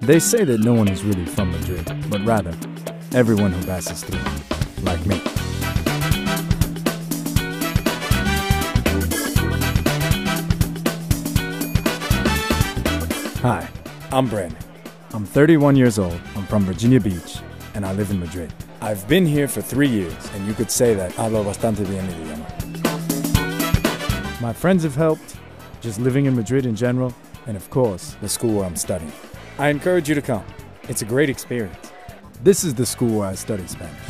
They say that no one is really from Madrid, but rather, everyone who passes through, like me. Hi, I'm Brandon. I'm 31 years old, I'm from Virginia Beach, and I live in Madrid. I've been here for 3 years, and you could say that hablo bastante bien el idioma. My friends have helped, just living in Madrid in general, and of course, the school where I'm studying. I encourage you to come. It's a great experience. This is the school where I study Spanish.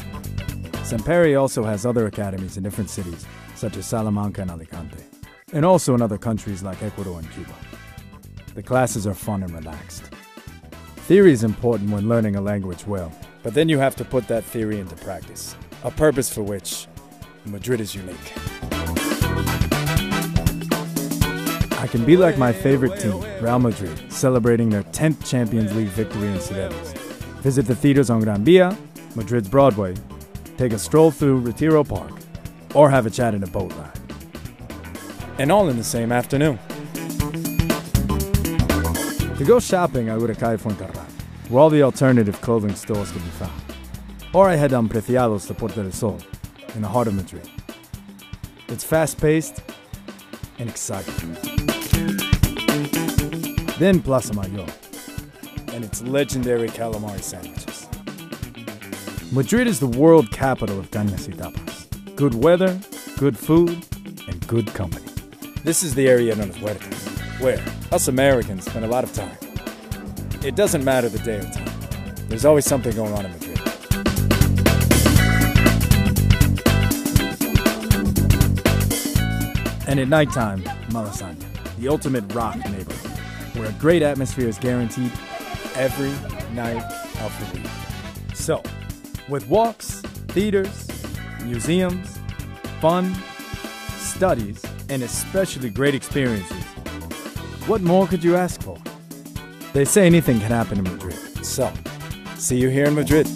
Samperi also has other academies in different cities, such as Salamanca and Alicante, and also in other countries like Ecuador and Cuba. The classes are fun and relaxed. Theory is important when learning a language well, but then you have to put that theory into practice, a purpose for which Madrid is unique. I can be like my favorite team, Real Madrid, celebrating their 10th Champions League victory in Cibeles. Visit the theaters on Gran Via, Madrid's Broadway, take a stroll through Retiro Park, or have a chat in a boat ride. And all in the same afternoon. To go shopping, I go to Calle Fuencarral, where all the alternative clothing stores can be found. Or I head down Preciados to Puerta del Sol, in the heart of Madrid. It's fast-paced and exciting. Then Plaza Mayor, and its legendary calamari sandwiches. Madrid is the world capital of cañas y tapas. Good weather, good food, and good company. This is the area known as Huertas, where us Americans spend a lot of time. It doesn't matter the day or time. There's always something going on in Madrid. And at nighttime, Malasaña, the ultimate rock neighborhood, where a great atmosphere is guaranteed every night of the week. So, with walks, theaters, museums, fun, studies, and especially great experiences, what more could you ask for? They say anything can happen in Madrid. So, see you here in Madrid.